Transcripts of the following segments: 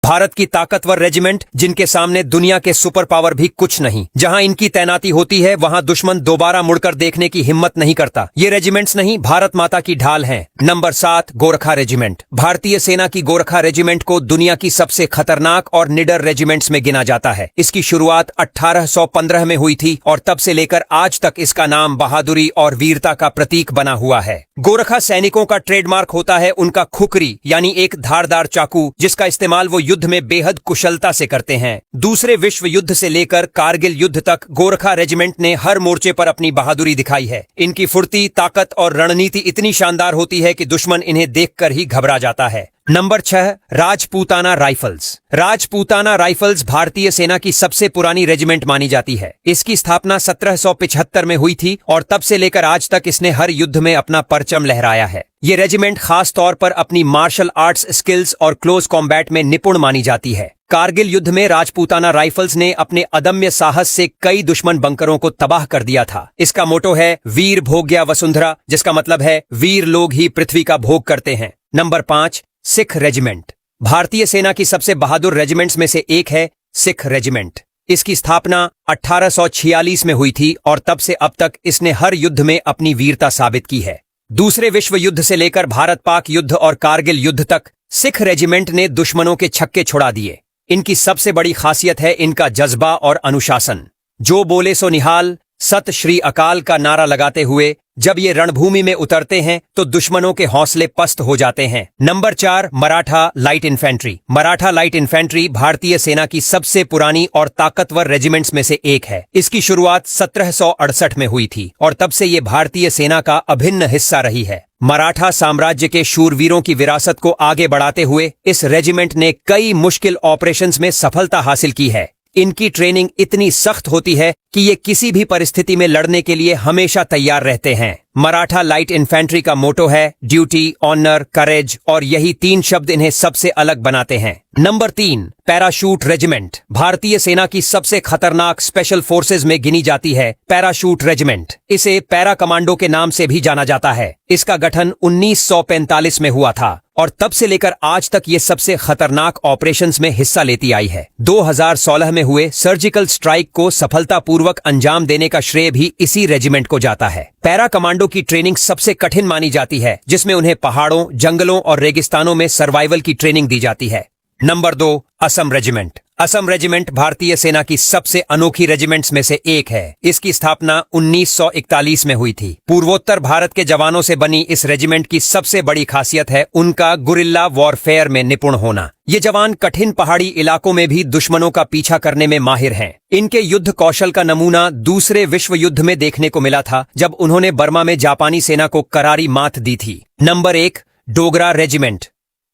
भारत की ताकतवर रेजिमेंट जिनके सामने दुनिया के सुपर पावर भी कुछ नहीं। जहां इनकी तैनाती होती है वहां दुश्मन दोबारा मुड़कर देखने की हिम्मत नहीं करता। ये रेजिमेंट्स नहीं, भारत माता की ढाल हैं। Number 7, Gorkha regiment. भारतीय सेना की गोरखा रेजिमेंट को दुनिया की सबसे खतरनाक और निडर रेजिमेंट्स में गिना जाता है। इसकी शुरुआत 1815 में हुई थी और तब से लेकर आज तक इसका नाम बहादुरी और वीरता का प्रतीक बना हुआ है। गोरखा सैनिकों का ट्रेडमार्क होता है उनका खुखरी, यानी एक धारदार चाकू, जिसका इस्तेमाल वो युद्ध में बेहद कुशलता से करते हैं। दूसरे विश्व युद्ध से लेकर कारगिल युद्ध तक गोरखा रेजिमेंट ने हर मोर्चे पर अपनी बहादुरी दिखाई है। इनकी फुर्ती, ताकत और रणनीति इतनी शानदार होती है कि दुश्मन इन्हें देखकर ही घबरा जाता है। Number 6, Rajputana rifles. Rajputana rifles भारतीय सेना की सबसे पुरानी रेजिमेंट मानी जाती है। इसकी स्थापना 1775 में हुई थी और तब से लेकर आज तक इसने हर युद्ध में अपना परचम लहराया है। ये रेजिमेंट खास तौर पर अपनी मार्शल आर्ट्स स्किल्स और क्लोज कॉम्बैट में निपुण मानी जाती है। कारगिल युद्ध में राजपूताना राइफल्स ने अपने अदम्य साहस से कई दुश्मन बंकरों को तबाह कर दिया था। इसका मोटो है वीर भोग्या वसुंधरा, जिसका मतलब है वीर लोग ही पृथ्वी का भोग करते हैं। Number 5, Sikh regiment. भारतीय सेना की सबसे बहादुर रेजिमेंट्स में से एक है सिख रेजिमेंट। इसकी स्थापना 1846 में हुई थी और तब से अब तक इसने हर युद्ध में अपनी वीरता साबित की है। दूसरे विश्व युद्ध से लेकर भारत पाक युद्ध और कारगिल युद्ध तक सिख रेजिमेंट ने दुश्मनों के छक्के छुड़ा दिए। इनकी सबसे बड़ी खासियत है इनका जज्बा और अनुशासन। जो बोले सो निहाल, सत श्री अकाल का नारा लगाते हुए जब ये रणभूमि में उतरते हैं तो दुश्मनों के हौसले पस्त हो जाते हैं। Number 4, Maratha light infantry. Maratha light infantry भारतीय सेना की सबसे पुरानी और ताकतवर रेजिमेंट्स में से एक है। इसकी शुरुआत 1768 में हुई थी और तब से ये भारतीय सेना का अभिन्न हिस्सा रही है। मराठा साम्राज्य के शूरवीरों की विरासत को आगे बढ़ाते हुए इस रेजिमेंट ने कई मुश्किल ऑपरेशंस में सफलता हासिल की है। इनकी ट्रेनिंग इतनी सख्त होती है कि ये किसी भी परिस्थिति में लड़ने के लिए हमेशा तैयार रहते हैं। मराठा लाइट इन्फेंट्री का मोटो है ड्यूटी, ऑनर, करेज, और यही 3 शब्द इन्हें सबसे अलग बनाते हैं। Number 3, parachute regiment. भारतीय सेना की सबसे खतरनाक स्पेशल फोर्सेज में गिनी जाती है पैराशूट रेजिमेंट। इसे पैरा कमांडो के नाम से भी जाना जाता है। इसका गठन 1945 में हुआ था और तब से लेकर आज तक ये सबसे खतरनाक ऑपरेशंस में हिस्सा लेती आई है। 2016 में हुए सर्जिकल स्ट्राइक को सफलतापूर्वक अंजाम देने का श्रेय भी इसी रेजिमेंट को जाता है। पैरा कमांडो की ट्रेनिंग सबसे कठिन मानी जाती है, जिसमें उन्हें पहाड़ों, जंगलों और रेगिस्तानों में सर्वाइवल की ट्रेनिंग दी जाती है। Number 2, Assam regiment. Assam regiment भारतीय सेना की सबसे अनोखी रेजिमेंट्स में से एक है। इसकी स्थापना 1941 में हुई थी। पूर्वोत्तर भारत के जवानों से बनी इस रेजिमेंट की सबसे बड़ी खासियत है उनका गुरिल्ला वॉरफेयर में निपुण होना। ये जवान कठिन पहाड़ी इलाकों में भी दुश्मनों का पीछा करने में माहिर हैं। इनके युद्ध कौशल का नमूना दूसरे विश्व युद्ध में देखने को मिला था, जब उन्होंने बर्मा में जापानी सेना को करारी मात दी थी। Number 1, Dogra regiment.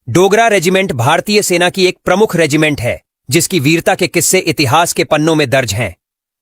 Dogra regiment भारतीय सेना की एक प्रमुख रेजिमेंट है, जिसकी वीरता के किस्से इतिहास के पन्नों में दर्ज हैं।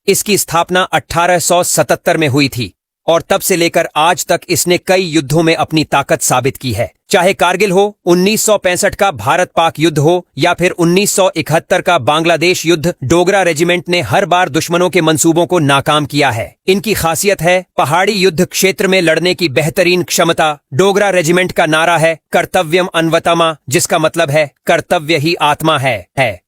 इसकी स्थापना 1877 में हुई थी और तब से लेकर आज तक इसने कई युद्धों में अपनी ताकत साबित की है। चाहे कारगिल हो, 1965 का भारत पाक युद्ध हो या फिर 1971 का बांग्लादेश युद्ध, डोगरा रेजिमेंट ने हर बार दुश्मनों के मंसूबों को नाकाम किया है। इनकी खासियत है पहाड़ी युद्ध क्षेत्र में लड़ने की बेहतरीन क्षमता। डोगरा रेजिमेंट का नारा है कर्तव्यम अन्वतमा, जिसका मतलब है कर्तव्य ही आत्मा है।